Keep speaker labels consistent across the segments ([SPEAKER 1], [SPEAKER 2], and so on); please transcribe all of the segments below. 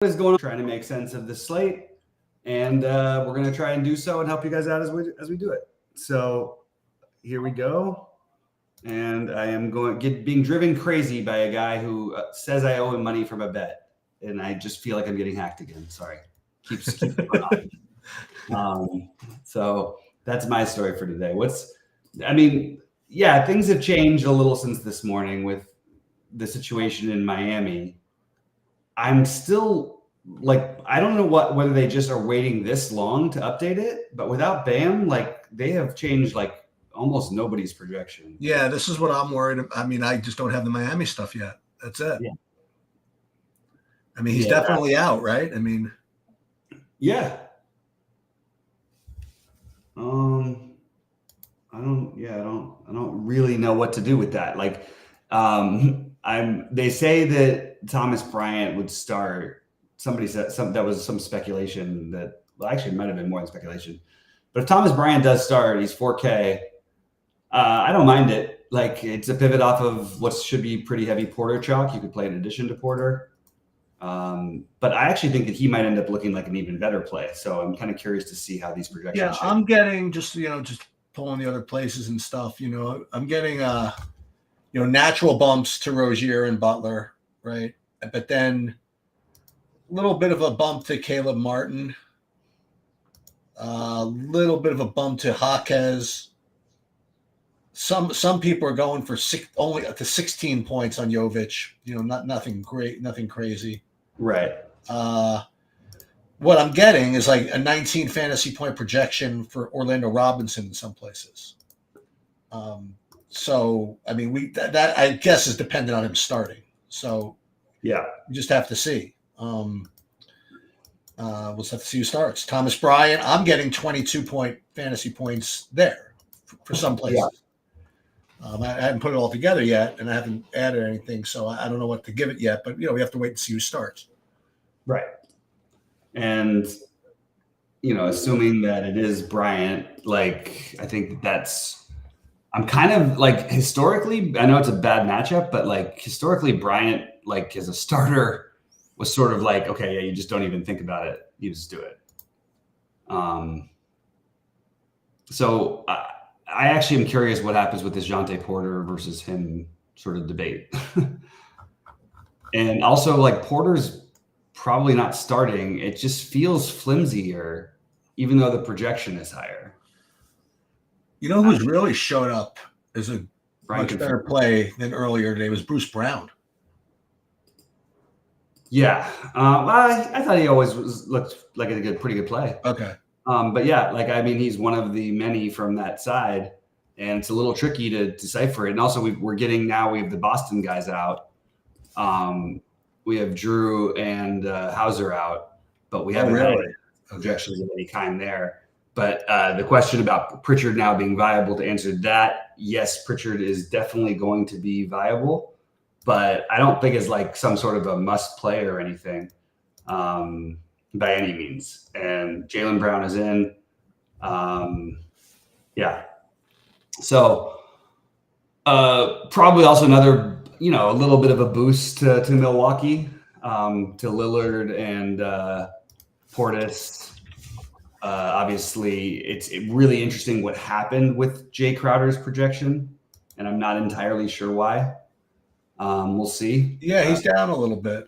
[SPEAKER 1] What is going on? Trying to make sense of the slate, and we're going to try and do so and help you guys out as we do it. So here we go, and I am being driven crazy by a guy who says I owe him money from a bet, and I just feel like I'm getting hacked again. Sorry, keeps going on. So that's my story for today. Things have changed a little since this morning with the situation in Miami. I'm still I don't know whether they just are waiting this long to update it, but without Bam, they have changed almost nobody's projection.
[SPEAKER 2] Yeah, this is what I'm worried about. I mean, I just don't have the Miami stuff yet. That's it.
[SPEAKER 1] Yeah.
[SPEAKER 2] I mean, he's definitely out, right? I mean,
[SPEAKER 1] yeah. I don't really know what to do with that. They say that Thomas Bryant would start. Somebody said that was some speculation that, well, actually it might have been more than speculation. But if Thomas Bryant does start, he's 4K. I don't mind it. It's a pivot off of what should be pretty heavy Porter chalk. You could play in addition to Porter. But I actually think that he might end up looking like an even better play. So I'm kind of curious to see how these projections.
[SPEAKER 2] Yeah, I'm getting just pulling the other places and stuff. I'm getting natural bumps to Rozier and Butler, right? But then a little bit of a bump to Caleb Martin, a little bit of a bump to Jaquez. Some people are going for only to 16 points on Jovic. Nothing great, nothing crazy.
[SPEAKER 1] Right.
[SPEAKER 2] What I'm getting is a 19 fantasy point projection for Orlando Robinson in some places. So I mean, that I guess is dependent on him starting. So
[SPEAKER 1] yeah,
[SPEAKER 2] you just have to see. We'll just have to see who starts. Thomas Bryant, I'm getting 22-point fantasy points there for some places. Yeah. I haven't put it all together yet, and I haven't added anything, so I don't know what to give it yet. But we have to wait and see who starts.
[SPEAKER 1] Right. And assuming that it is Bryant, I think I'm kind of historically, I know it's a bad matchup, but historically Bryant, as a starter was sort of okay, yeah, you just don't even think about it. You just do it. So I actually am curious what happens with this Dejounte Porter versus him sort of debate. And also Porter's probably not starting. It just feels flimsier, even though the projection is higher.
[SPEAKER 2] Who's really showed up as a much better play than earlier today was Bruce Brown.
[SPEAKER 1] Yeah. I thought he always looked like a pretty good play.
[SPEAKER 2] Okay.
[SPEAKER 1] But yeah, he's one of the many from that side, and it's a little tricky to decipher it. And also we have the Boston guys out. We have Drew and Hauser out, but we haven't had projections of any kind there. But the question about Pritchard now being viable, to answer that, yes, Pritchard is definitely going to be viable, but I don't think it's some sort of a must play or anything by any means. And Jaylen Brown is in. Yeah. So probably also another, a little bit of a boost to Milwaukee, to Lillard and Portis. Obviously, it's really interesting what happened with Jay Crowder's projection, and I'm not entirely sure why. We'll see.
[SPEAKER 2] Yeah, he's down a little bit.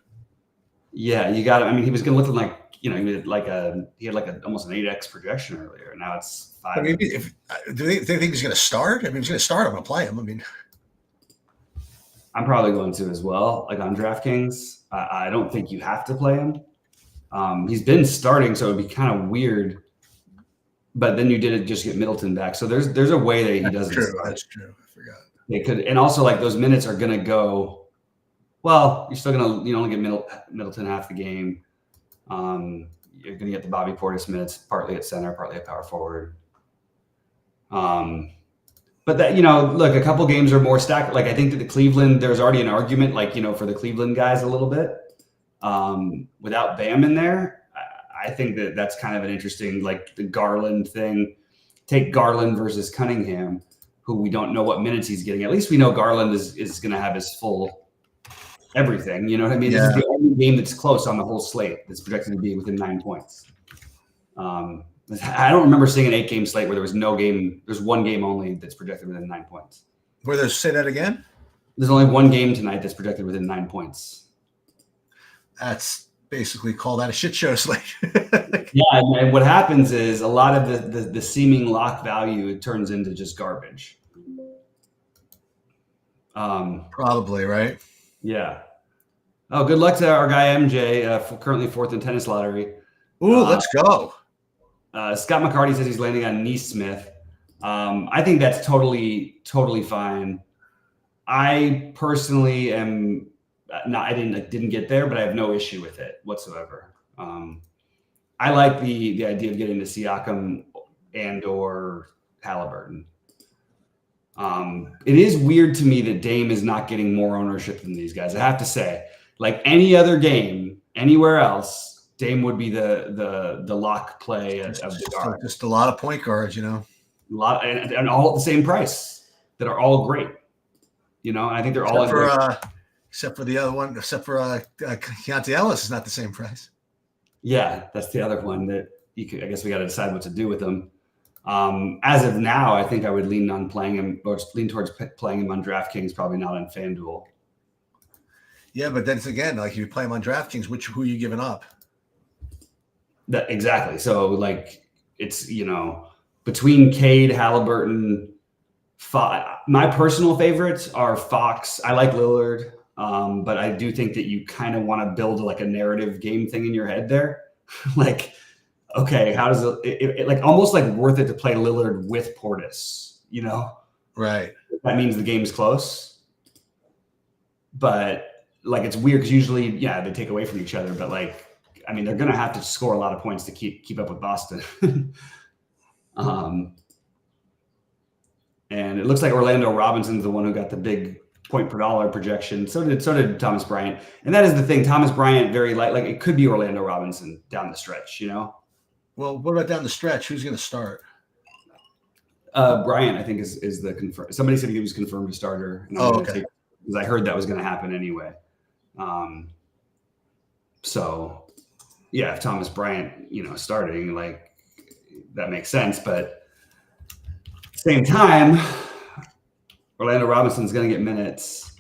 [SPEAKER 1] Yeah, you got it. I mean, he was going to look he had almost an 8x projection earlier. Now it's 5.
[SPEAKER 2] I mean, do they think he's going to start? I mean, he's going to start. I'm going to play him. I mean,
[SPEAKER 1] I'm probably going to as well. On DraftKings, I don't think you have to play him. He's been starting, so it'd be kind of weird. But then you did just get Middleton back, so there's a way that he doesn't.
[SPEAKER 2] That's true. I forgot.
[SPEAKER 1] They could, and also those minutes are going to go. Well, you're still going to only get Middleton half the game. You're going to get the Bobby Portis minutes, partly at center, partly at power forward. But that, look, a couple games are more stacked. I think that the Cleveland, there's already an argument, for the Cleveland guys a little bit. Without Bam in there, I think that's kind of an interesting, the Garland thing. Take Garland versus Cunningham, who we don't know what minutes he's getting. At least we know Garland is going to have his full everything. You know what I mean?
[SPEAKER 2] Yeah.
[SPEAKER 1] This is the only game that's close on the whole slate that's projected to be within 9 points. I don't remember seeing an 8-game slate where there was no game. There's one game only that's projected within 9 points.
[SPEAKER 2] Say that again?
[SPEAKER 1] There's only one game tonight that's projected within 9 points.
[SPEAKER 2] That's basically call that a shit show slate.
[SPEAKER 1] Yeah, and what happens is a lot of the seeming lock value turns into just garbage.
[SPEAKER 2] Probably, right?
[SPEAKER 1] Yeah. Oh, good luck to our guy MJ, currently 4th in tennis lottery.
[SPEAKER 2] Ooh, let's go.
[SPEAKER 1] Scott McCarty says he's landing on Neesmith. I think that's totally fine. I personally am not. I didn't get there, but I have no issue with it whatsoever. I like the idea of getting to Siakam and or Halliburton. It is weird to me that Dame is not getting more ownership than these guys. I have to say, like any other game, anywhere else, Dame would be the lock play of the guard.
[SPEAKER 2] Just a lot of point guards, you know.
[SPEAKER 1] A lot and all at the same price that are all great. You know, I think they're all
[SPEAKER 2] except for the other one, except for Keontae Ellis is not the same price.
[SPEAKER 1] Yeah, that's the other one that I guess we got to decide what to do with them. As of now, I think I would lean towards playing him on DraftKings, probably not on FanDuel.
[SPEAKER 2] Yeah, but then again, like if you play him on DraftKings, who are you giving up?
[SPEAKER 1] Exactly. So like it's between Cade, Halliburton. My personal favorites are Fox. I like Lillard, but I do think that you kind of want to build like a narrative game thing in your head there. Like, okay, how does it like almost like worth it to play Lillard with Portis? You know,
[SPEAKER 2] right?
[SPEAKER 1] That means the game's close, but like it's weird because usually, they take away from each other. But like, I mean, they're gonna have to score a lot of points to keep up with Boston. And it looks like Orlando Robinson's the one who got the big point per dollar projection. So did Thomas Bryant. And that is the thing. Thomas Bryant, very light. Like it could be Orlando Robinson down the stretch,
[SPEAKER 2] Well, what about down the stretch? Who's going to start?
[SPEAKER 1] Bryant, I think, is the confirmed. Somebody said he was confirmed a starter. And
[SPEAKER 2] okay.
[SPEAKER 1] Because I heard that was going to happen anyway. So, yeah, if Thomas Bryant, starting, like that makes sense. But same time, Orlando Robinson's going to get minutes.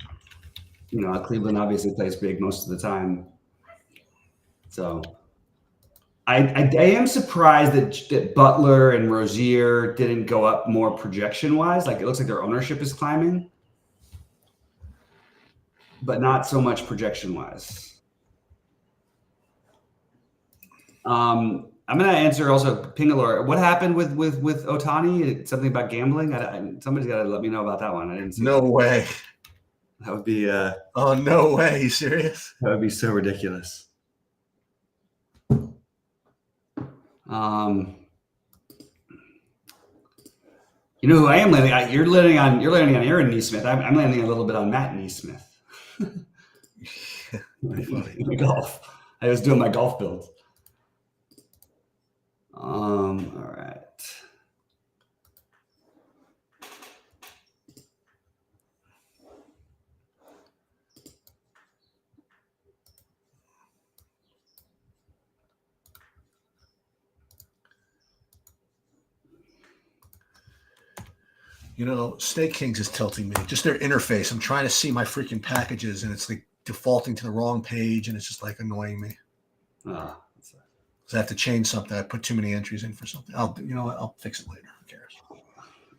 [SPEAKER 1] Cleveland obviously plays big most of the time. So I am surprised that Butler and Rozier didn't go up more projection-wise. Like it looks like their ownership is climbing, but not so much projection-wise. I'm going to answer also Pingalore. What happened with Ohtani? Something about gambling? Somebody's got to let me know about that one. I didn't see
[SPEAKER 2] No way.
[SPEAKER 1] That would be
[SPEAKER 2] oh, no way. You serious?
[SPEAKER 1] That would be so ridiculous. You're who I am landing. You're landing on Aaron Neesmith. I'm landing a little bit on Matt Neesmith. My golf. I was doing my golf builds. All right.
[SPEAKER 2] Snake Kings is tilting me. Just their interface. I'm trying to see my freaking packages, and it's like defaulting to the wrong page, and it's just like annoying me. I have to change something. I put too many entries in for something. I'll fix it later. Who cares?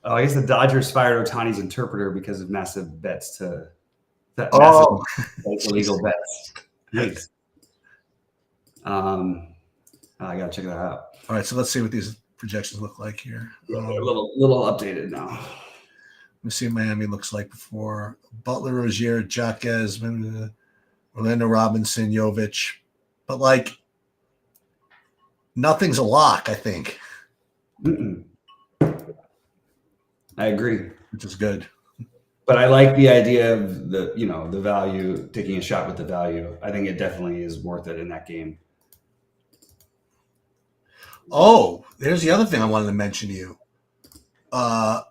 [SPEAKER 1] Oh, I guess the Dodgers fired Ohtani's interpreter because of massive bets massive illegal bets. Nice. I gotta check that out.
[SPEAKER 2] All right, so let's see what these projections look like here.
[SPEAKER 1] A little updated now.
[SPEAKER 2] Let me see what Miami looks like before. Butler, Rozier, Jaquez, Orlando Robinson, Jovic. But like, nothing's a lock, I think.
[SPEAKER 1] I agree.
[SPEAKER 2] Which is good.
[SPEAKER 1] But I like the idea of the value, taking a shot with the value. I think it definitely is worth it in that game.
[SPEAKER 2] Oh, there's the other thing I wanted to mention to you.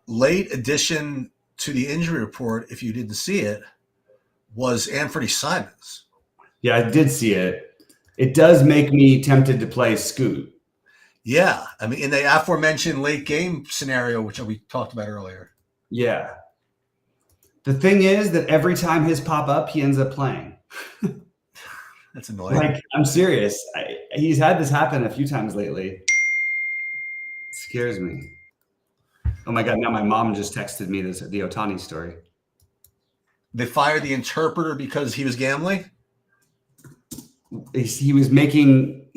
[SPEAKER 2] Late addition to the injury report, if you didn't see it, was Anthony Simons.
[SPEAKER 1] Yeah, I did see it. It does make me tempted to play Scoot.
[SPEAKER 2] Yeah, I mean, in the aforementioned late game scenario, which we talked about earlier.
[SPEAKER 1] Yeah. The thing is that every time his pop up, he ends up playing.
[SPEAKER 2] That's annoying.
[SPEAKER 1] Like, I'm serious. He's had this happen a few times lately. It scares me. Oh my God, now my mom just texted me the Ohtani story.
[SPEAKER 2] They fired the interpreter because he was gambling?
[SPEAKER 1] He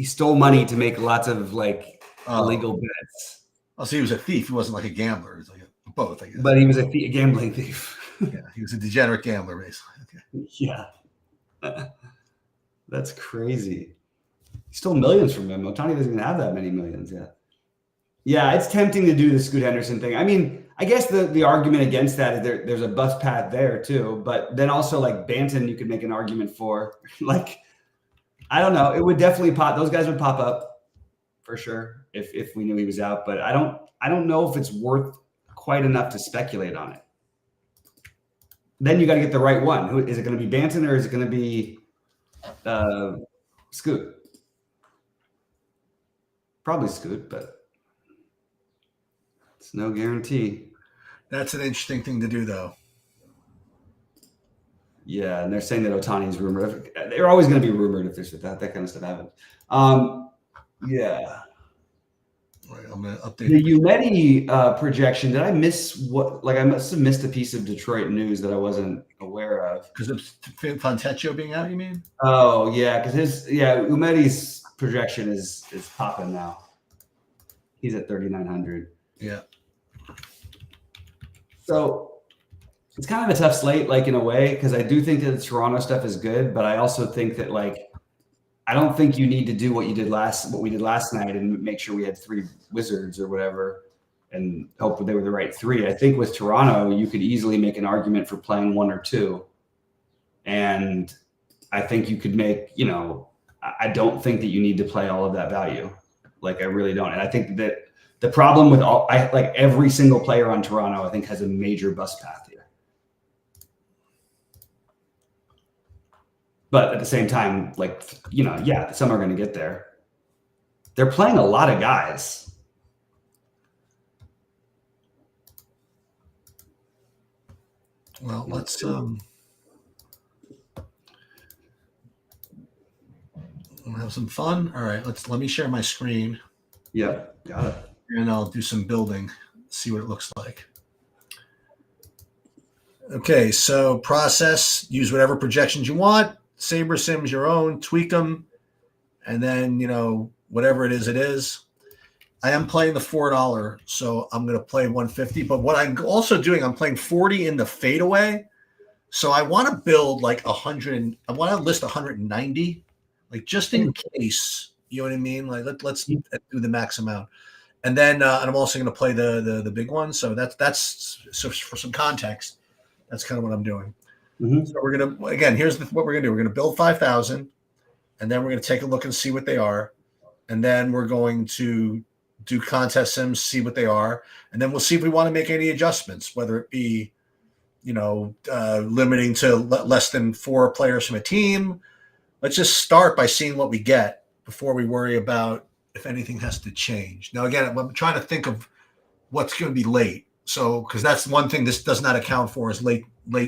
[SPEAKER 1] stole money to make lots of illegal bets.
[SPEAKER 2] Oh, so he was a thief. He wasn't like a gambler. He was like both, I guess.
[SPEAKER 1] But he was a gambling thief.
[SPEAKER 2] Yeah, he was a degenerate gambler, basically. Okay.
[SPEAKER 1] Yeah. That's crazy. He stole millions from him. Ohtani doesn't even have that many millions yet. Yeah, it's tempting to do the Scoot Henderson thing. I mean, I guess the argument against that is there's a bust path there too. But then also like Banton, you could make an argument for. Like, I don't know. It would definitely pop. Those guys would pop up for sure if we knew he was out. But I don't know if it's worth quite enough to speculate on it. Then you got to get the right one. Who is it going to be? Banton or is it going to be Scoot? Probably Scoot, but it's no guarantee.
[SPEAKER 2] That's an interesting thing to do, though.
[SPEAKER 1] Yeah, and they're saying that Ohtani's rumored. They're always going to be rumored if there's that kind of stuff happens. Yeah.
[SPEAKER 2] All right, I'm going to update
[SPEAKER 1] the Umedi projection. Did I miss what? Like, I must have missed a piece of Detroit news that I wasn't aware of.
[SPEAKER 2] Because of Fontecchio being out, you mean?
[SPEAKER 1] Oh yeah, because Umedi's projection is popping now. He's at 3,900.
[SPEAKER 2] Yeah.
[SPEAKER 1] So it's kind of a tough slate, like in a way, because I do think that the Toronto stuff is good, but I also think that I don't think you need to do what we did last night and make sure we had 3 Wizards or whatever and hope that they were the right 3. I think with Toronto, you could easily make an argument for playing 1 or 2. And I think you could make, I don't think that you need to play all of that value. Like, I really don't. And I think that the problem with every single player on Toronto, I think, has a major bust path here. But at the same time, some are going to get there. They're playing a lot of guys.
[SPEAKER 2] Well, let's have some fun. All right, let me share my screen.
[SPEAKER 1] Yeah, got it.
[SPEAKER 2] And I'll do some building, see what it looks like. Okay, so process, use whatever projections you want. Saber Sims your own, tweak them, and then whatever it is. I am playing the $4, so I'm going to play 150. But what I'm also doing, I'm playing 40 in the fadeaway. So I want to build like 100. I want to list 190, like just in case. You know what I mean? Like let's do the max amount, and then and I'm also going to play the big one. So that's for some context. That's kind of what I'm doing.
[SPEAKER 1] Mm-hmm.
[SPEAKER 2] So we're going to, again, here's what we're going to do. We're going to build 5,000, and then we're going to take a look and see what they are. And then we're going to do contest sims, see what they are. And then we'll see if we want to make any adjustments, whether it be, limiting to less than 4 players from a team. Let's just start by seeing what we get before we worry about if anything has to change. Now, again, I'm trying to think of what's going to be late. So, because that's one thing this does not account for is late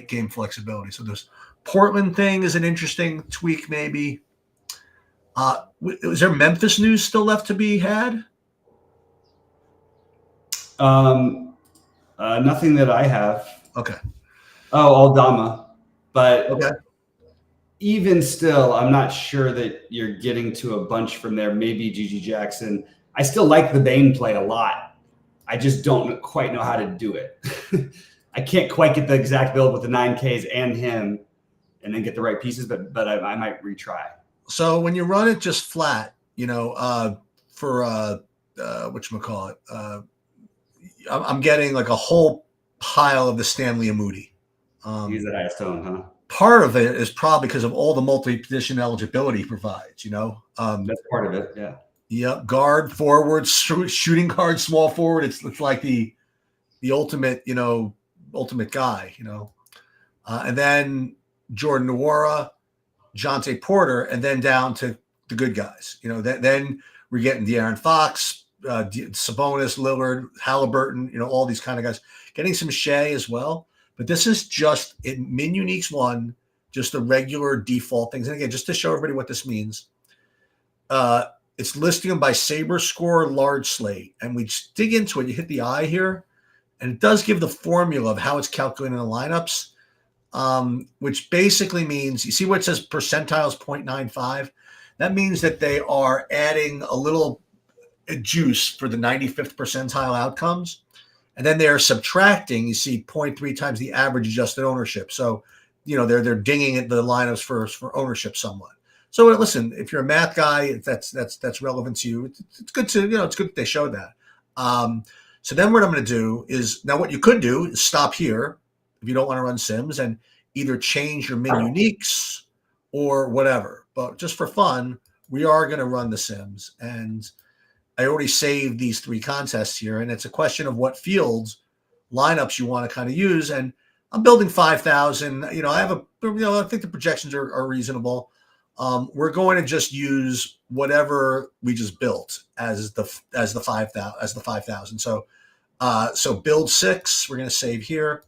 [SPEAKER 2] game flexibility. So this Portland thing is an interesting tweak, maybe. Is there Memphis news still left to be had?
[SPEAKER 1] Nothing that I have.
[SPEAKER 2] Okay.
[SPEAKER 1] Oh, Aldama. But
[SPEAKER 2] okay.
[SPEAKER 1] Even still, I'm not sure that you're getting to a bunch from there. Maybe Gigi Jackson. I still like the Bane play a lot. I just don't quite know how to do it. I can't quite get the exact build with the 9Ks and him and then get the right pieces, but I might retry.
[SPEAKER 2] So when you run it just flat, for whatchamacallit, I'm getting like a whole pile of the Stanley Amudi.
[SPEAKER 1] Use that highest tone, huh?
[SPEAKER 2] Part of it is probably because of all the multi-position eligibility he provides,
[SPEAKER 1] That's part of it, yeah.
[SPEAKER 2] Yep, guard, forward, shooting guard, small forward. It's like the ultimate, ultimate guy, and then Jordan Nwora, Jonte Porter, and then down to the good guys. Then we're getting De'Aaron Fox, Sabonis, Lillard, Halliburton, all these kind of guys. Getting some Shea as well. But this is just in Min Uniques 1, just the regular default things. And again, just to show everybody what this means, it's listing them by Sabre score large slate. And we dig into it. You hit the I here, and it does give the formula of how it's calculating the lineups. Which basically means, you see what it says percentiles 0.95? That means that they are adding a little juice for the 95th percentile outcomes. And then they're subtracting, you see 0.3 times the average adjusted ownership. So, they're dinging at the lineups for ownership somewhat. So listen, if you're a math guy, that's relevant to you. It's good to, it's good that they show that. So then what I'm going to do is, now what you could do is stop here if you don't want to run sims and either change your min uniques or whatever. But just for fun, we are going to run the sims. And I already saved these 3 contests here. And it's a question of what fields lineups you want to kind of use. And I'm building 5,000. I think the projections are reasonable. We're going to just use whatever we just built as the 5,000. So build 6, we're going to save here.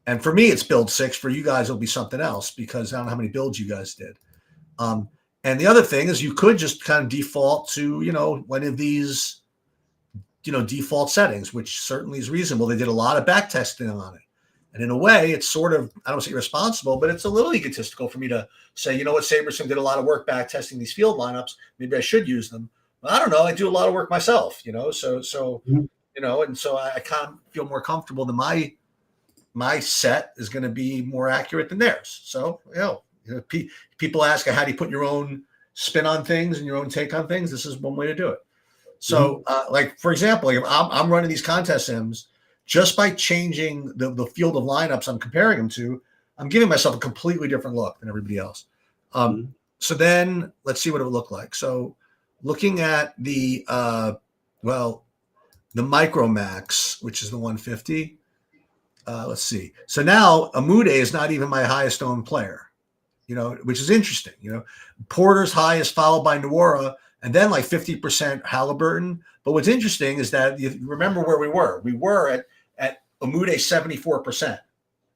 [SPEAKER 2] And for me, it's build 6. For you guys, it'll be something else because I don't know how many builds you guys did. And the other thing is you could just kind of default to, one of these, default settings, which certainly is reasonable. They did a lot of back testing on it. And in a way, it's sort of, I don't say irresponsible, but it's a little egotistical for me to say, SaberSim did a lot of work back testing these field lineups. Maybe I should use them. Well, I don't know. I do a lot of work myself, so and so I kind of feel more comfortable that my set is going to be more accurate than theirs. So, people ask, how do you put your own spin on things and your own take on things? This is one way to do it. So, like, for example, if I'm running these contest sims, just by changing the field of lineups I'm comparing them to, I'm giving myself a completely different look than everybody else. So then let's see what it would look like. So looking at the micro max, which is the 150, let's see. So now Amude is not even my highest owned player, which is interesting. Porter's highest, followed by Nwora, and then like 50% Halliburton. But what's interesting is that you remember where we were. We were at Amude 74%.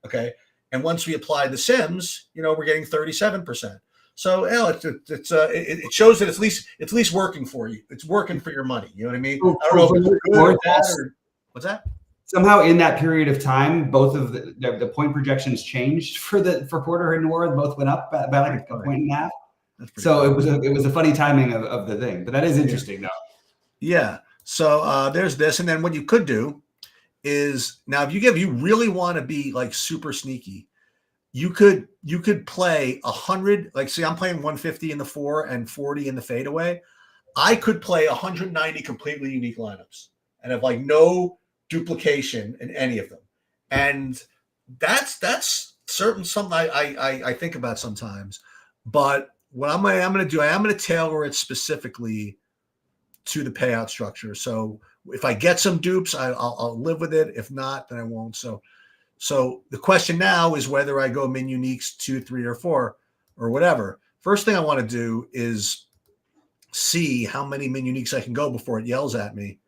[SPEAKER 2] Okay. And once we applied the sims, we're getting 37%. So it shows that it's at least working for you. It's working for your money. You know what I mean? I don't know if it's good or bad or what's that?
[SPEAKER 1] Somehow in that period of time, both of the point projections changed for Porter and Nwora. Both went up by like a point and a half. So cool. it was a funny timing of the thing, but that is interesting though.
[SPEAKER 2] Yeah. So there's this, and then what you could do is, now if you really want to be like super sneaky, you could play 100. Like, see, I'm playing 150 in the 4 and 40 in the fadeaway. I could play 190 completely unique lineups and have like no duplication in any of them, and that's something I think about sometimes. But what I'm going to do, I am going to tailor it specifically to the payout structure. So if I get some dupes, I'll live with it. If not, then I won't. So the question now is whether I go min uniques 2, 3, or 4 or whatever. First thing I want to do is see how many min uniques I can go before it yells at me.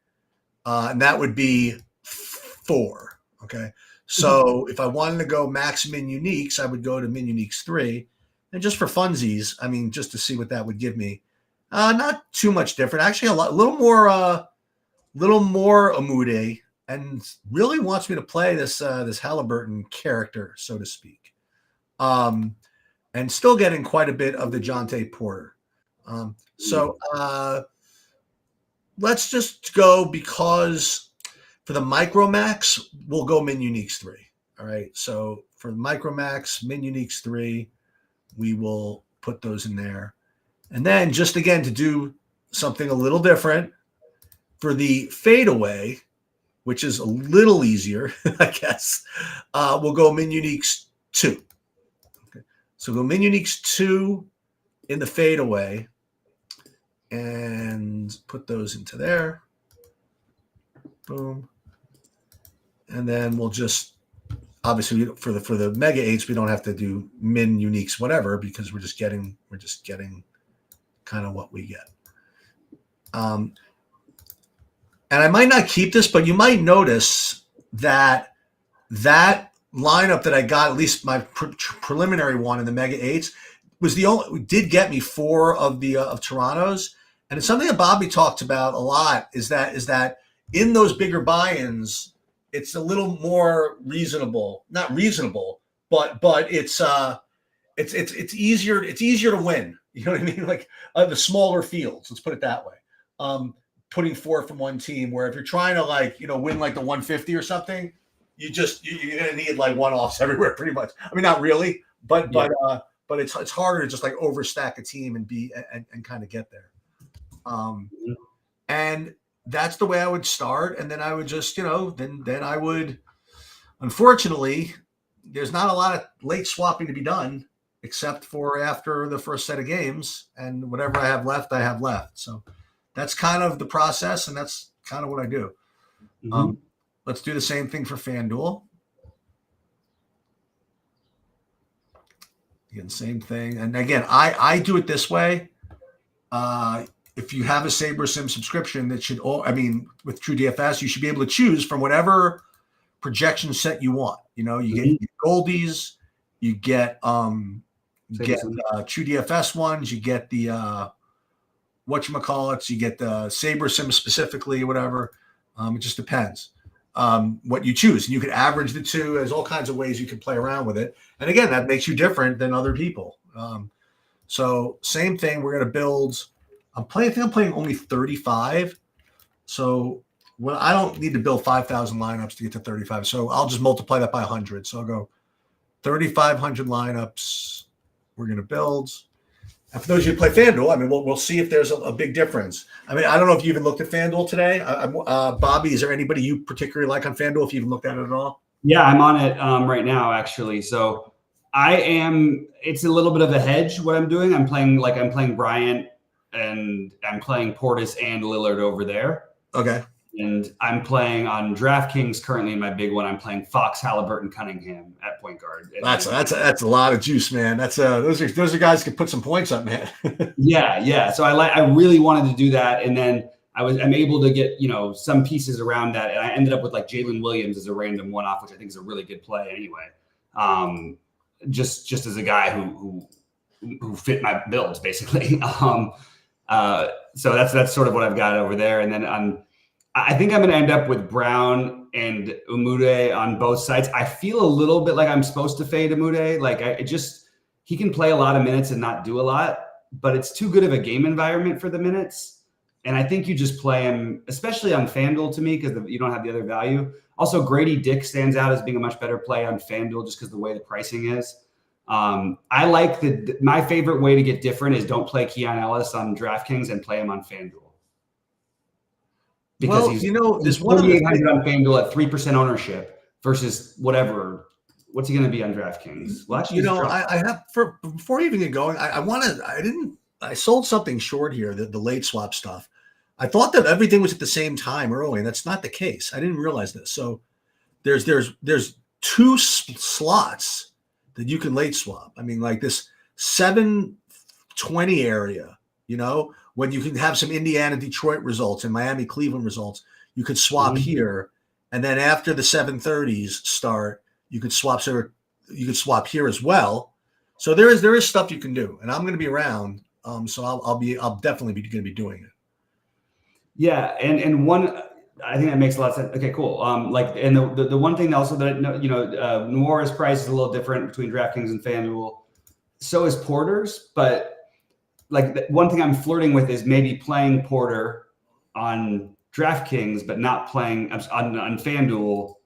[SPEAKER 2] And that would be 4. Okay. So if I wanted to go max min uniques, I would go to min uniques 3. And just for funsies, I mean, just to see what that would give me. Not too much different. Actually, a little more Amude, and really wants me to play this Halliburton character, so to speak. And still getting quite a bit of the Jonte Porter. So let's just go, because for the Micromax, we'll go min uniques 3. All right. So for the Micromax, min uniques 3, we will put those in there. And then just again to do something a little different for the fadeaway, which is a little easier, I guess, we'll go min uniques 2. Okay. So go min uniques 2 in the fadeaway and put those into there. Boom. And then we'll just obviously for the mega eights, we don't have to do min uniques, whatever, because we're just getting kind of what we get. And I might not keep this, but you might notice that lineup that I got, at least my preliminary one in the mega eights, was the only did get me 4 of the of Toronto's. And it's something that Bobby talked about a lot is that in those bigger buy-ins, it's a little more reasonable. Not reasonable, but it's easier to win. You know what I mean? Like the smaller fields. Let's put it that way. Putting 4 from one team, where if you're trying to win like the 150 or something, you're gonna need like one-offs everywhere, pretty much. I mean, not really, but it's harder to just like overstack a team and kind of get there. And that's the way I would start. And then I would just, then I would, unfortunately, there's not a lot of late swapping to be done except for after the first set of games, and whatever I have left, I have left. So that's kind of the process. And that's kind of what I do. Mm-hmm. Let's do the same thing for FanDuel. Again, same thing. And again, I do it this way. If you have a SaberSim subscription, with TrueDFS, you should be able to choose from whatever projection set you want. You get Goldies, you get TrueDFS ones, you get the whatchamacallits, you get the SaberSim specifically, whatever. It just depends what you choose. And you can average the two. There's all kinds of ways you can play around with it. And again, that makes you different than other people. So same thing. We're going to build. I think I'm playing only 35. So I don't need to build 5,000 lineups to get to 35. So I'll just multiply that by 100. So I'll go 3,500 lineups we're going to build. And for those of you who play FanDuel, I mean, we'll see if there's a big difference. I mean, I don't know if you even looked at FanDuel today. Bobby, is there anybody you particularly like on FanDuel, if you even looked at it at all?
[SPEAKER 1] Yeah, I'm on it right now, actually. So it's a little bit of a hedge what I'm doing. I'm playing Bryant, and I'm playing Portis and Lillard over there. Okay. And I'm playing on DraftKings currently in my big one. I'm playing Fox, Halliburton, Cunningham at point guard. And
[SPEAKER 2] that's a lot of juice, man. Those are guys who can put some points up, man.
[SPEAKER 1] Yeah. So I really wanted to do that, and then I'm able to get some pieces around that, and I ended up with like Jalen Williams as a random one-off, which I think is a really good play anyway. Just as a guy who fit my builds basically. So that's sort of what I've got over there. And then I think I'm going to end up with Brown and Umude on both sides. I feel a little bit like I'm supposed to fade Umude. Like he can play a lot of minutes and not do a lot, but it's too good of a game environment for the minutes. And I think you just play him, especially on FanDuel to me, because you don't have the other value. Also, Grady Dick stands out as being a much better play on FanDuel just because the way the pricing is. I like my favorite way to get different is don't play Keon Ellis on DraftKings and play him on FanDuel. Because there's 4,800 on FanDuel at 3% ownership versus whatever. What's he going to be on DraftKings? Well,
[SPEAKER 2] I have before you even get going, I sold something short here, the late swap stuff. I thought that everything was at the same time early, and that's not the case. I didn't realize this. So there's 2 slots that you can late swap. I mean, like this 7:20 area, when you can have some Indiana, Detroit results and Miami, Cleveland results, you could swap here. And then after the 7:30s start, you could swap here as well. So there is stuff you can do, and I'm going to be around. So I'll definitely going to be doing it.
[SPEAKER 1] Yeah. And one, I think that makes a lot of sense. Okay, cool. And the one thing also that Noira's price is a little different between DraftKings and FanDuel. So is Porter's, but like one thing I'm flirting with is maybe playing Porter on DraftKings, but not playing on FanDuel,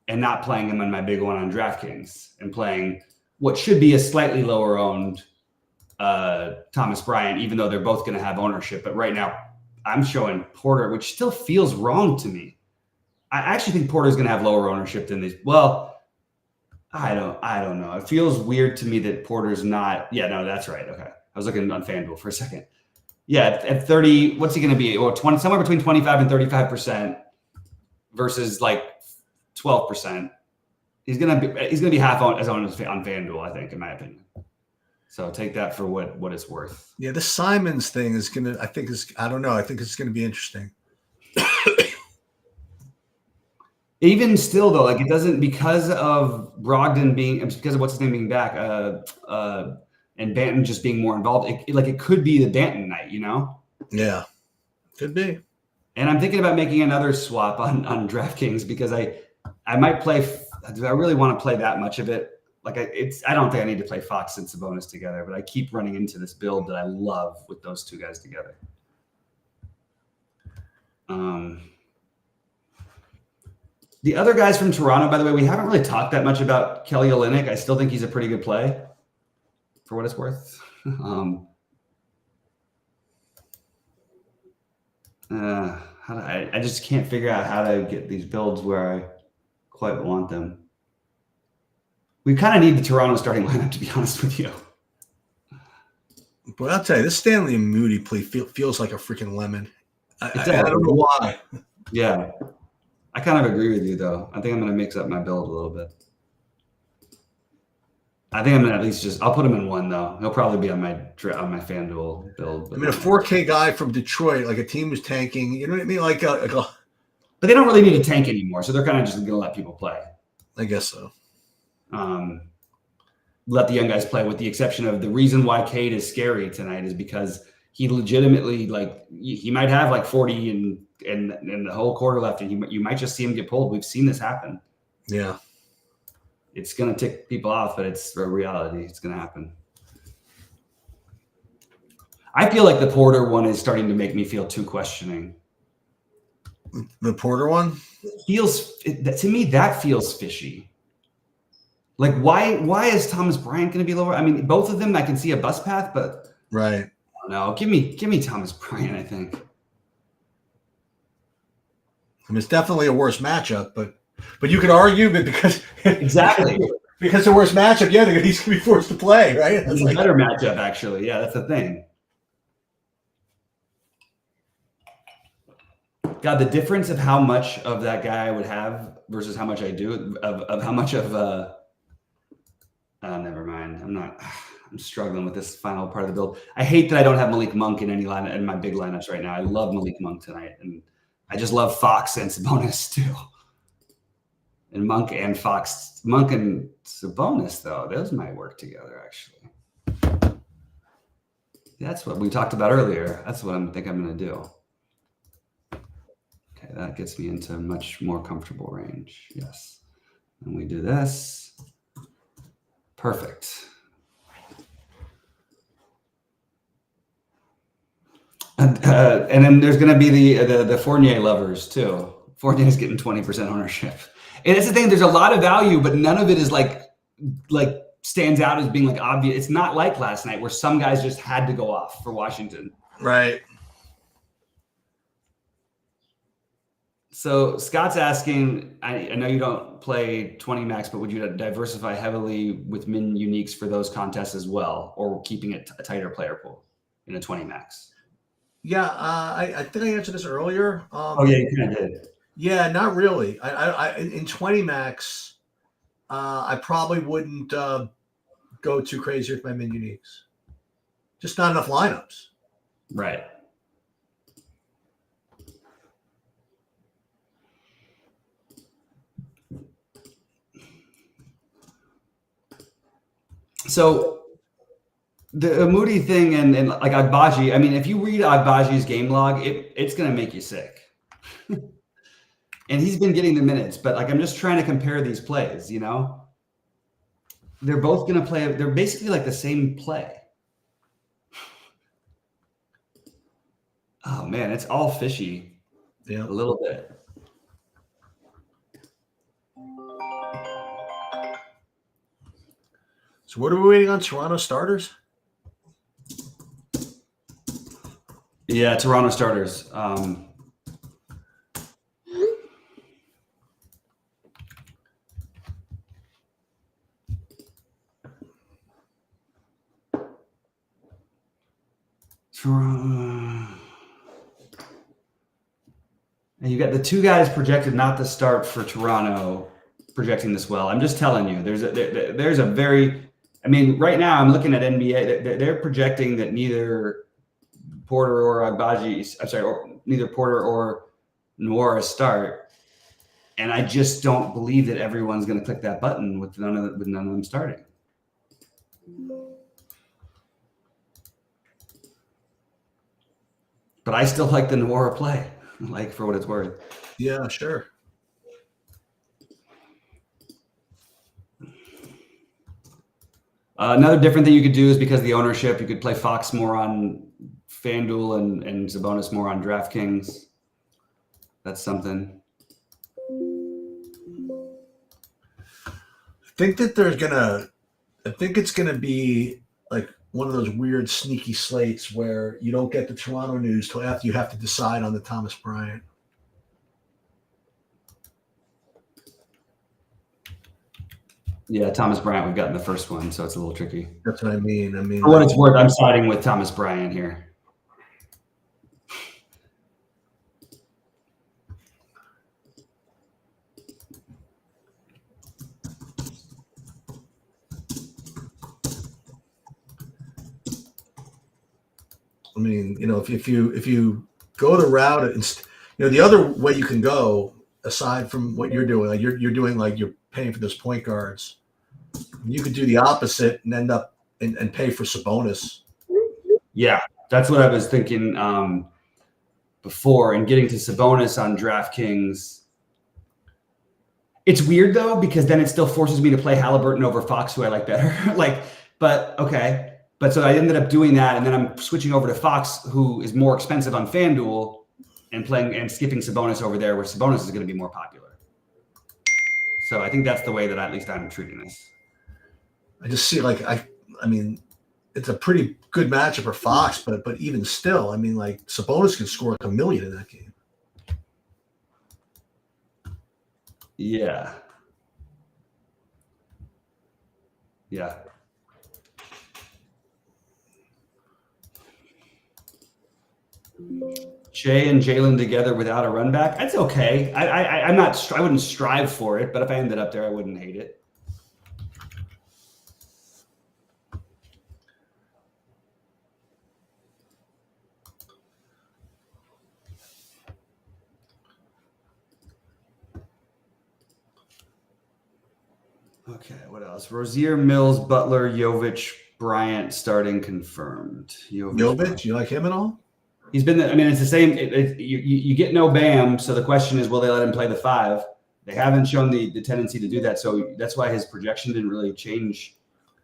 [SPEAKER 1] and not playing him on my big one on DraftKings, and playing what should be a slightly lower owned Thomas Bryant, even though they're both going to have ownership. But right now, I'm showing Porter, which still feels wrong to me. I actually think Porter's going to have lower ownership than these. Well, I don't know. It feels weird to me that Porter's not. Yeah, no, that's right. Okay. I was looking on FanDuel for a second. Yeah, at 30, what's he going to be? Or 20, somewhere between 25 and 35% versus like 12%. He's gonna be half on FanDuel, I think, in my opinion. So take that for what it's worth.
[SPEAKER 2] Yeah, the Simons thing is gonna. I don't know. I think it's gonna be interesting.
[SPEAKER 1] Even still, though, like it doesn't, because of Brogdon because of what's his name being back, and Banton just being more involved. It could be the Banton night, you know?
[SPEAKER 2] Yeah, could be.
[SPEAKER 1] And I'm thinking about making another swap on DraftKings because I might play. Do I really want to play that much of it? Like I don't think I need to play Fox and Sabonis together, but I keep running into this build that I love with those two guys together. The other guys from Toronto, by the way, we haven't really talked that much about Kelly Olynyk. I still think he's a pretty good play, for what it's worth. I just can't figure out how to get these builds where I quite want them. We kind of need the Toronto starting lineup, to be honest with you.
[SPEAKER 2] But I'll tell you, this Stanley and Moody play feels like a freaking lemon. I don't know why.
[SPEAKER 1] Yeah. I kind of agree with you, though. I think I'm going to mix up my build a little bit. I think I'm going to at least I'll put him in one, though. He'll probably be on my FanDuel build.
[SPEAKER 2] I mean, a 4K guy from Detroit, like a team was tanking. You know what I mean?
[SPEAKER 1] But they don't really need to tank anymore, so they're kind of just going to let people play.
[SPEAKER 2] I guess so.
[SPEAKER 1] Let the young guys play, with the exception of the reason why Cade is scary tonight is because he legitimately, he might have 40 and the whole quarter left, and you might just see him get pulled. We've seen this happen.
[SPEAKER 2] Yeah.
[SPEAKER 1] It's going to tick people off, but it's a reality. It's going to happen. I feel like the Porter one is starting to make me feel too questioning.
[SPEAKER 2] The Porter one?
[SPEAKER 1] To me, that feels fishy. Like, why is Thomas Bryant going to be lower? I mean, both of them, I can see a bus path, but
[SPEAKER 2] right.
[SPEAKER 1] I don't know. Give me Thomas Bryant, I think.
[SPEAKER 2] I mean, it's definitely a worse matchup, but you could argue that because because the worst matchup, yeah, he's going to be forced to play, right?
[SPEAKER 1] It's a better matchup, actually. Yeah, that's the thing. God, the difference of how much of that guy I would have versus how much I do, of how much of never mind. I'm struggling with this final part of the build. I hate that I don't have Malik Monk in any line in my big lineups right now. I love Malik Monk tonight, and I just love Fox and Sabonis too. And Monk and Sabonis, though, those might work together, actually. That's what we talked about earlier. That's what I think I'm going to do. Okay, that gets me into a much more comfortable range. Yes. And we do this. Perfect. And then there's going to be the Fournier lovers, too. Fournier's getting 20% ownership. And it's the thing, there's a lot of value, but none of it is like stands out as being obvious. It's not like last night where some guys just had to go off for Washington.
[SPEAKER 2] Right.
[SPEAKER 1] So Scott's asking, I know you don't play 20 max, but would you diversify heavily with min uniques for those contests as well, or keeping it a tighter player pool in a 20 max?
[SPEAKER 2] Yeah, I think I answered this earlier.
[SPEAKER 1] Oh yeah, you kind of did.
[SPEAKER 2] Yeah, not really. I in 20 max, I probably wouldn't go too crazy with my min uniques. Just not enough lineups.
[SPEAKER 1] Right. So the Moody thing and like Agbaji, I mean, if you read Agbaji's game log, it's going to make you sick. And he's been getting the minutes, but I'm just trying to compare these plays, you know? They're both going to play. They're basically the same play. Oh, man, it's all fishy.
[SPEAKER 2] Yeah.
[SPEAKER 1] A little bit.
[SPEAKER 2] So what are we waiting on? Toronto starters?
[SPEAKER 1] Yeah, Toronto starters. And you got the two guys projected not to start for Toronto, projecting this well. I'm just telling you, there's a very, I mean, right now I'm looking at NBA. They're projecting that neither Porter or Agbaji, I'm sorry, or neither Porter or Nwora start, and I just don't believe that everyone's going to click that button with none of them starting. But I still like the Nwora play, like for what it's worth.
[SPEAKER 2] Yeah, sure.
[SPEAKER 1] Another different thing you could do is because of the ownership, you could play Fox more on FanDuel and Sabonis more on DraftKings. That's something.
[SPEAKER 2] I think it's gonna be like one of those weird sneaky slates where you don't get the Toronto news till after you have to decide on the Thomas Bryant.
[SPEAKER 1] Yeah, Thomas Bryant, we've gotten the first one, so it's a little tricky.
[SPEAKER 2] That's what I mean.
[SPEAKER 1] For what it's worth, I'm siding with Thomas Bryant here.
[SPEAKER 2] I mean, if you go the route, the other way you can go aside from what you're doing, like you're doing, like you're paying for those point guards. You could do the opposite and end up and pay for Sabonis.
[SPEAKER 1] Yeah, that's what I was thinking before. And getting to Sabonis on DraftKings, it's weird though because then it still forces me to play Halliburton over Fox, who I like better. But okay. But so I ended up doing that, and then I'm switching over to Fox, who is more expensive on FanDuel, and playing and skipping Sabonis over there, where Sabonis is going to be more popular. So I think that's the way that at least I'm treating this.
[SPEAKER 2] I just see I mean, it's a pretty good matchup for Fox, but even still, I mean, like Sabonis can score like 1 million in that game.
[SPEAKER 1] Yeah. Yeah. Shea and Jalen together without a run back, that's okay. I wouldn't strive for it, but if I ended up there, I wouldn't hate it. Okay, what else? Rozier, Mills, Butler, Jovic, Bryant starting confirmed.
[SPEAKER 2] Jovic, you like him at all?
[SPEAKER 1] He's been. I mean, it's the same. You get no Bam, so the question is, will they let him play the 5? They haven't shown the tendency to do that, so that's why his projection didn't really change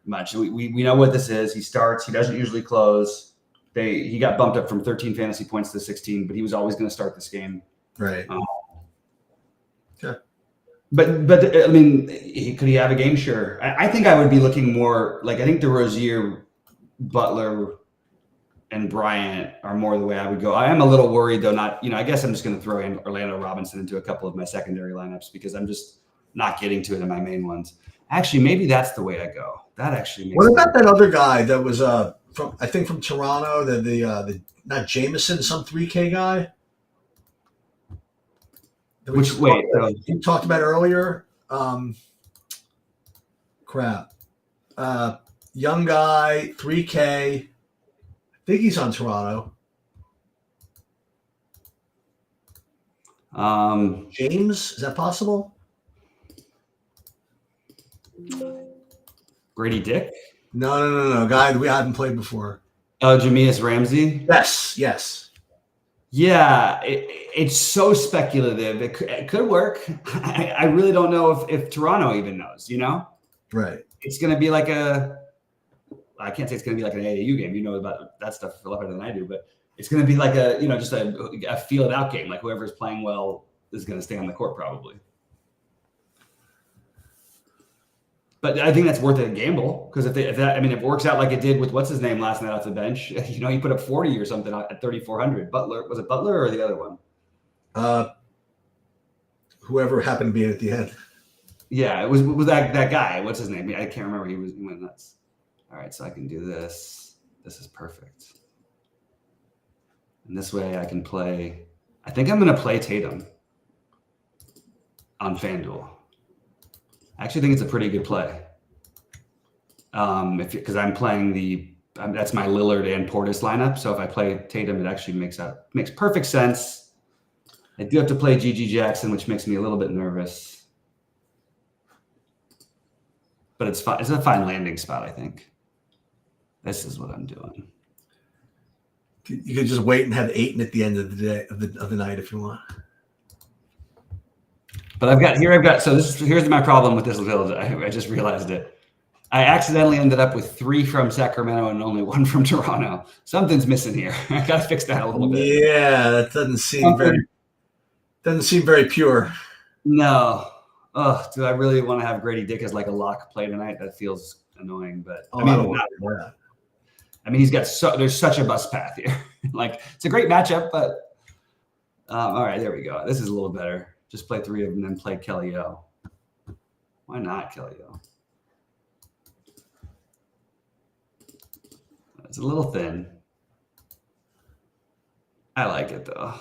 [SPEAKER 1] much. We know what this is. He starts. He doesn't usually close. He got bumped up from 13 fantasy points to 16, but he was always going to start this game.
[SPEAKER 2] Right.
[SPEAKER 1] Yeah. But I mean, could he have a game? Sure. I think I would be looking more like I think the Rozier, Butler, and Bryant are more the way I would go. I am a little worried though. I guess I'm just going to throw in Orlando Robinson into a couple of my secondary lineups because I'm just not getting to it in my main ones. Actually, maybe that's the way I go. That actually makes
[SPEAKER 2] What about that other guy that was from Toronto, the not Jameson, some 3K guy? You talked about earlier. Young guy, 3K. I think he's on Toronto. James, is that possible?
[SPEAKER 1] Grady Dick?
[SPEAKER 2] No. Guy that we hadn't played before.
[SPEAKER 1] Oh, Jameis Ramsey?
[SPEAKER 2] Yes.
[SPEAKER 1] Yeah, it's so speculative. It could work. I really don't know if Toronto even knows,
[SPEAKER 2] Right.
[SPEAKER 1] It's going to be like I can't say it's going to be like an AAU game. You know about that stuff a lot better than I do, but it's going to be like just a feel it out game. Like whoever's playing well is going to stay on the court probably. But I think that's worth a gamble because if it works out like it did with what's his name last night off the bench, he put up 40 or something at 3,400. Butler, was it Butler or the other one?
[SPEAKER 2] Whoever happened to be at the end.
[SPEAKER 1] Yeah, it was that guy. What's his name? I can't remember. He went nuts. All right, so I can do this. This is perfect. And this way I can play. I think I'm going to play Tatum on FanDuel. I actually think it's a pretty good play. Because I'm playing that's my Lillard and Portis lineup. So if I play Tatum, it actually makes perfect sense. I do have to play Gigi Jackson, which makes me a little bit nervous. But it's fine. It's a fine landing spot, I think. This is what I'm doing.
[SPEAKER 2] You could just wait and have Ayton at the end of the day of the night if you want.
[SPEAKER 1] But here's my problem with this build. I just realized it. I accidentally ended up with 3 from Sacramento and only 1 from Toronto. Something's missing here. I gotta fix that a little bit.
[SPEAKER 2] Yeah, that doesn't seem very pure.
[SPEAKER 1] No. Oh, do I really want to have Grady Dick as like a lock play tonight? That feels annoying, but
[SPEAKER 2] I don't want that.
[SPEAKER 1] I mean, there's such a bus path here. Like, it's a great matchup, but all right, there we go. This is a little better. Just play 3 of them and then play Kelly O. Why not Kelly O? It's a little thin. I like it though.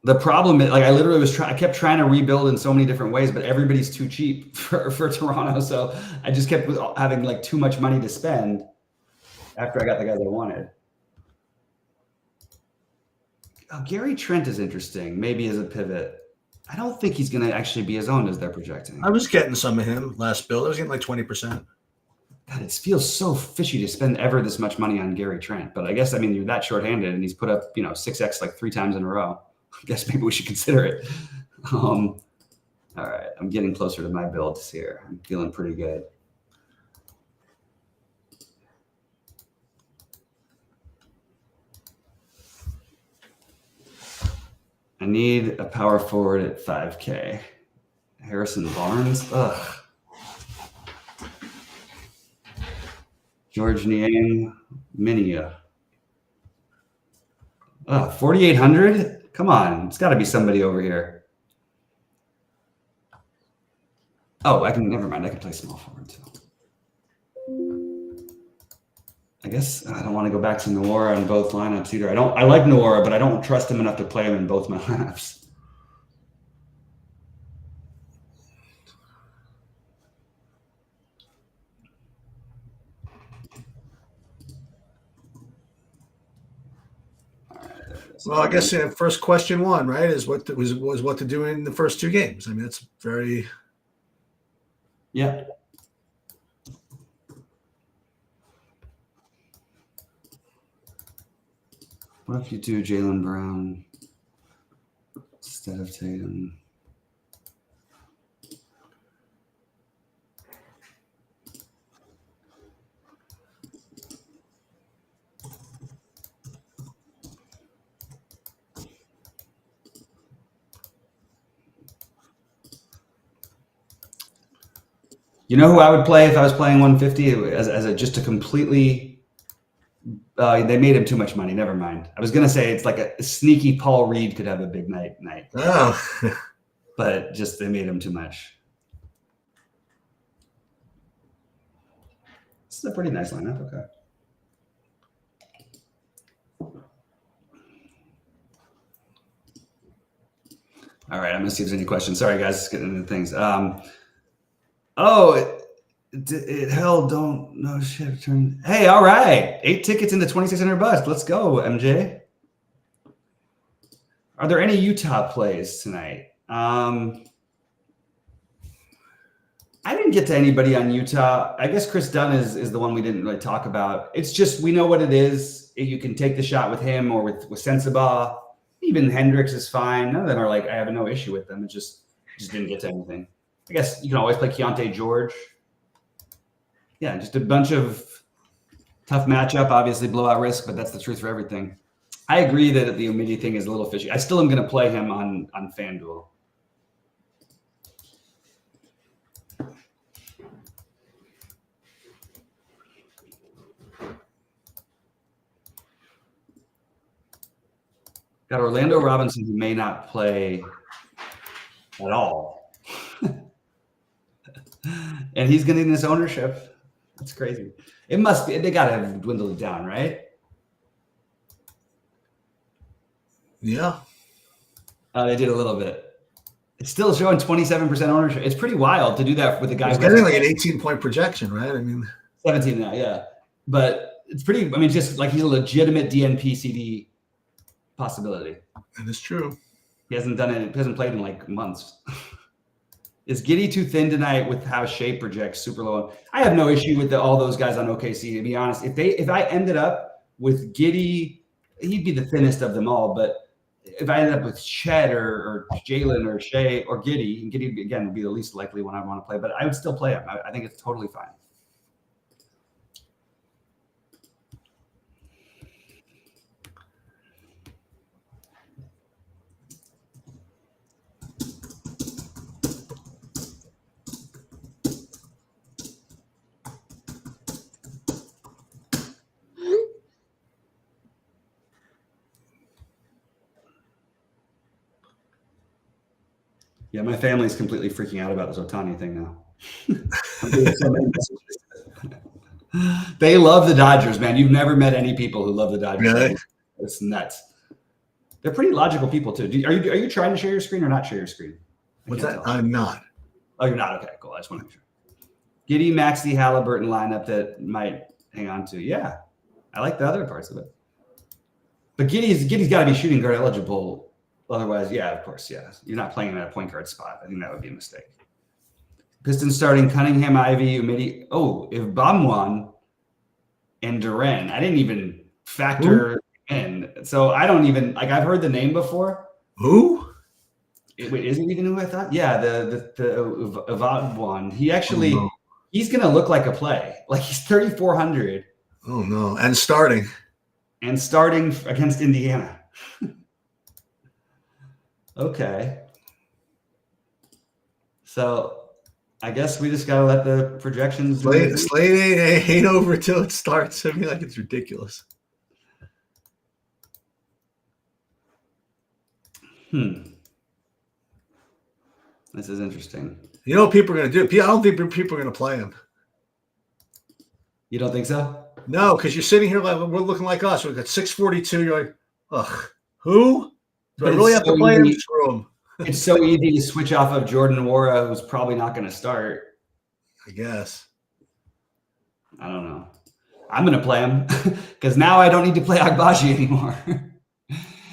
[SPEAKER 1] The problem is, like, I literally I kept trying to rebuild in so many different ways, but everybody's too cheap for Toronto. So I just kept having like too much money to spend after I got the guys I wanted. Oh, Gary Trent is interesting. Maybe as a pivot. I don't think he's going to actually be as owned as they're projecting.
[SPEAKER 2] I was getting some of him last build. I was getting like 20%.
[SPEAKER 1] God, it feels so fishy to spend ever this much money on Gary Trent. But I guess, I mean, you're that shorthanded and he's put up, 6X like 3 times in a row. I guess maybe we should consider it. All right, I'm getting closer to my builds here. I'm feeling pretty good. I need a power forward at 5K. Harrison Barnes. Ugh. George Niang, Minia. 4,800? Come on. It's got to be somebody over here. Oh, never mind. I can play small forward too. I guess I don't want to go back to Noora on both lineups either. I like Noora, but I don't trust him enough to play him in both my lineups.
[SPEAKER 2] Well, I guess first question 1, right, is what to do in the first 2 games. I mean, that's very.
[SPEAKER 1] Yeah. What if you do Jaylen Brown instead of Tatum? You know who I would play if I was playing 150 as just a completely. They made him too much money. Never mind. I was gonna say it's like a sneaky Paul Reed could have a big night.
[SPEAKER 2] Oh,
[SPEAKER 1] but just they made him too much. This is a pretty nice lineup. Okay. All right, I'm gonna see if there's any questions. Sorry, guys, getting into things. Hell, don't know shit. Hey, all right, 8 tickets into $2,600. Let's go, MJ. Are there any Utah plays tonight? I didn't get to anybody on Utah. I guess Chris Dunn is the one we didn't really talk about. It's just we know what it is. You can take the shot with him or with Sensabaugh. Even Hendricks is fine. None of them are like I have no issue with them. It just didn't get to anything. I guess you can always play Keontae George. Yeah, just a bunch of tough matchup, obviously blowout risk, but that's the truth for everything. I agree that the Omidi thing is a little fishy. I still am going to play him on FanDuel. Got Orlando Robinson who may not play at all. And he's getting this ownership. That's crazy. It must be. They got to have dwindled it down, right?
[SPEAKER 2] Yeah.
[SPEAKER 1] They did a little bit. It's still showing 27% ownership. It's pretty wild to do that with a guy
[SPEAKER 2] He's
[SPEAKER 1] who
[SPEAKER 2] getting like an 18-point projection, right? I mean,
[SPEAKER 1] 17 now, yeah. But it's pretty. I mean, just like he's a legitimate DNP CD possibility.
[SPEAKER 2] that is true.
[SPEAKER 1] He hasn't done it. He hasn't played in like months. Is Giddy too thin tonight with how Shea projects super low? I have no issue with all those guys on OKC. To be honest, if I ended up with Giddy, he'd be the thinnest of them all. But if I ended up with Chet or Jalen or Shea or Giddy, and Giddy again would be the least likely one I want to play. But I would still play him. I think it's totally fine. Yeah, my family's completely freaking out about this Ohtani thing now. They love the Dodgers, man. You've never met any people who love the Dodgers.
[SPEAKER 2] Really?
[SPEAKER 1] It's nuts. They're pretty logical people too. Are you trying to share your screen or not share your screen?
[SPEAKER 2] What's that? I'm not.
[SPEAKER 1] Oh, you're not? Okay, cool. I just want to make sure. Giddy, Maxey, Halliburton lineup that might hang on to. Yeah, I like the other parts of it. But Giddy's got to be shooting guard eligible. Otherwise, yeah, of course, yeah. You're not playing him at a point guard spot. I think that would be a mistake. Pistons starting Cunningham, Ivy, Umidi. Oh, if Bamwan and Duren, I didn't even factor in. So I don't even I've heard the name before.
[SPEAKER 2] Who?
[SPEAKER 1] Wait, is it even who I thought? Yeah, the Avad one. He actually he's gonna look like a play. Like he's 3,400.
[SPEAKER 2] Oh no, and starting
[SPEAKER 1] against Indiana. Okay. So I guess we just gotta let the projections.
[SPEAKER 2] Slate ain't over till it starts. I mean, like it's ridiculous.
[SPEAKER 1] This is interesting.
[SPEAKER 2] You know what people are going to do? I don't think people are going to play him.
[SPEAKER 1] You don't think so?
[SPEAKER 2] No, because you're sitting here like we're looking like us. We've got 642. You're like, ugh, who? Do I really have to play him? Screw him.
[SPEAKER 1] It's so easy to switch off of Jordan Nwora, who's probably not going to start.
[SPEAKER 2] I guess.
[SPEAKER 1] I don't know. I'm going to play him because now I don't need to play Agbaji anymore.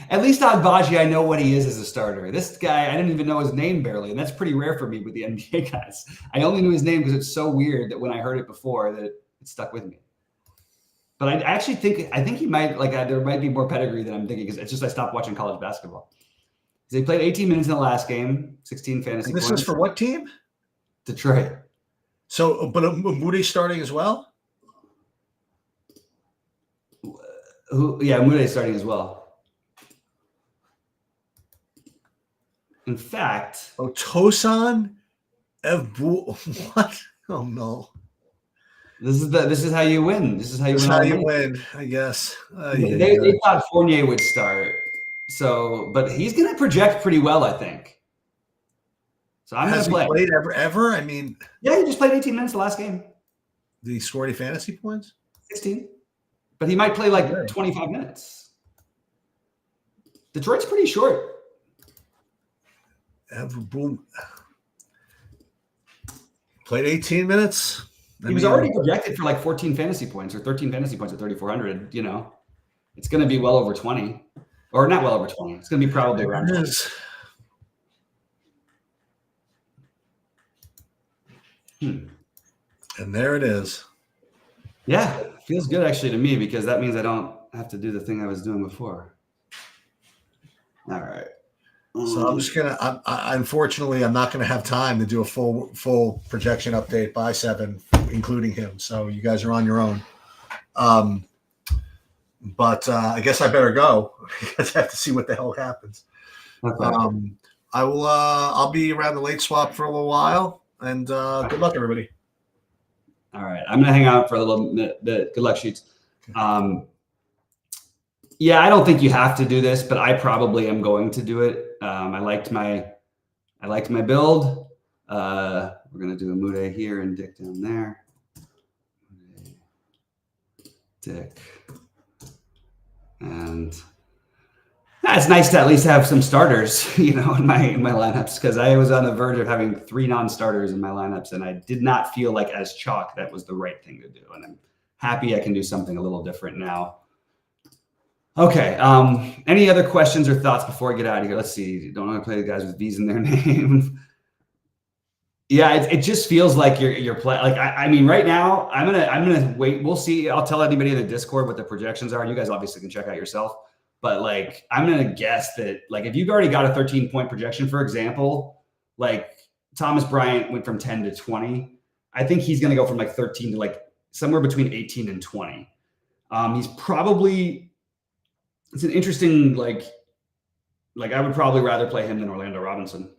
[SPEAKER 1] At least Agbaji, I know what he is as a starter. This guy, I didn't even know his name barely, and that's pretty rare for me with the NBA guys. I only knew his name because it's so weird that when I heard it before that it stuck with me. But I actually think he might there might be more pedigree than I'm thinking because it's just I stopped watching college basketball. He played 18 minutes in the last game, 16 fantasy points.
[SPEAKER 2] This is for what team?
[SPEAKER 1] Detroit.
[SPEAKER 2] So, but Moody's starting as well?
[SPEAKER 1] Moody's starting as well. In fact,
[SPEAKER 2] Tosan, what? Oh no!
[SPEAKER 1] This is how you win. This is how you
[SPEAKER 2] win. I guess
[SPEAKER 1] they thought Fournier would start, but he's going to project pretty well, I think. So I'm going to play.
[SPEAKER 2] Has he played ever? I mean,
[SPEAKER 1] yeah, he just played 18 minutes the last game.
[SPEAKER 2] Did he score any fantasy points?
[SPEAKER 1] 16, but he might play like 25 minutes. Detroit's pretty short.
[SPEAKER 2] Boom. Played 18 minutes.
[SPEAKER 1] He was already projected for like 14 fantasy points or 13 fantasy points at 3,400. You know, it's going to be well over 20, or not well over 20. It's going to be probably around 20.
[SPEAKER 2] And there it is.
[SPEAKER 1] Yeah, feels good actually to me because that means I don't have to do the thing I was doing before. All right.
[SPEAKER 2] So I'm just gonna. Unfortunately, I'm not gonna have time to do a full projection update by 7, including him. So you guys are on your own. But I guess I better go because I have to see what the hell happens. Okay. I will. I'll be around the late swap for a little while, and good luck, everybody.
[SPEAKER 1] All right, I'm gonna hang out for a little bit. Good luck, Sheets. Yeah, I don't think you have to do this, but I probably am going to do it. I liked my build. We're gonna do a Mude here and Dick down there. Dick, and Yeah, it's nice to at least have some starters, in my lineups, because I was on the verge of having 3 non-starters in my lineups, and I did not feel like as chalk that was the right thing to do. And I'm happy I can do something a little different now. Okay. Any other questions or thoughts before I get out of here? Let's see. Don't want to play the guys with V's in their name. Yeah, it just feels like you're playing. Like I mean, right now I'm gonna wait. We'll see. I'll tell anybody in the Discord what the projections are. You guys obviously can check out yourself. But like, I'm gonna guess that like if you've already got a 13-point projection, for example, like Thomas Bryant went from 10 to 20. I think he's gonna go from like 13 to like somewhere between 18 and 20. He's probably, it's an interesting like I would probably rather play him than Orlando Robinson.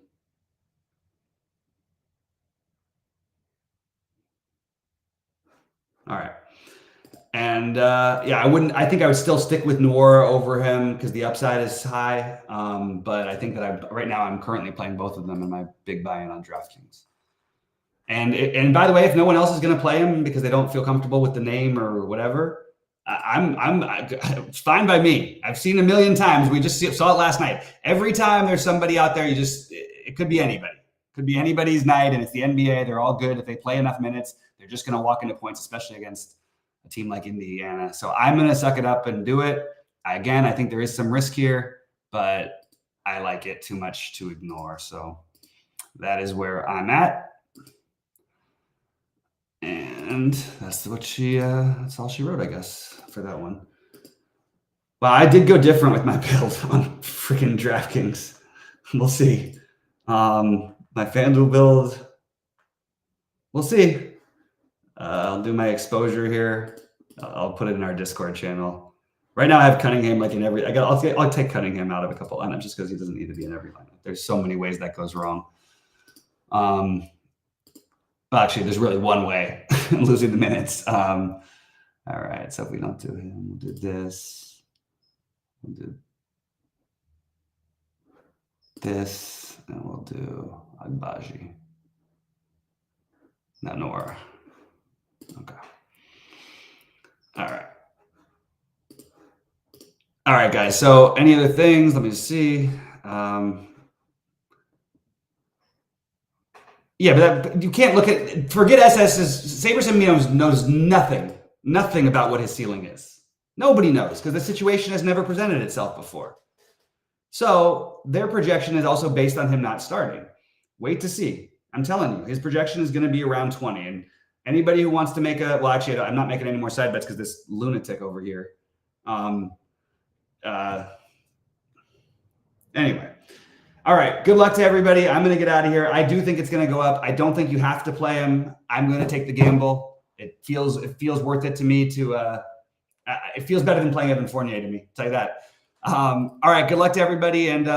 [SPEAKER 1] All right. And I think I would still stick with Noor over him because the upside is high. But I think that right now I'm currently playing both of them in my big buy-in on DraftKings. And by the way, if no one else is going to play him because they don't feel comfortable with the name or whatever, it's fine by me. I've seen a million times. We just saw it last night. Every time there's somebody out there, it could be anybody. It could be anybody's night, and it's the NBA. They're all good. If they play enough minutes, they're just going to walk into points, especially against a team like Indiana. So I'm going to suck it up and do it. Again, I think there is some risk here, but I like it too much to ignore. So that is where I'm at. And that's that's all she wrote, I guess, for that one. Well, I did go different with my build on freaking DraftKings. We'll see. My FanDuel build, we'll see. I'll do my exposure here. I'll put it in our Discord channel. Right now I have Cunningham like in every, I'll take Cunningham out of a couple lineups just because he doesn't need to be in every lineup. There's so many ways that goes wrong. Well, actually, there's really one way. I'm losing the minutes. All right, so if we don't do him, we'll do this. We'll do this, and we'll do Agbaji. Not Noor. Okay. All right. All right, guys. So any other things? Let me see. Yeah, but you can't look at, forget SS's, Saberson knows nothing about what his ceiling is. Nobody knows because the situation has never presented itself before. So their projection is also based on him not starting. Wait to see. I'm telling you, his projection is going to be around 20. And anybody who wants to make well, actually, I'm not making any more side bets because this lunatic over here. Anyway. All right. Good luck to everybody. I'm going to get out of here. I do think it's going to go up. I don't think you have to play him. I'm going to take the gamble. It feels worth it to me it feels better than playing Evan Fournier to me. I'll tell you that. All right. Good luck to everybody. And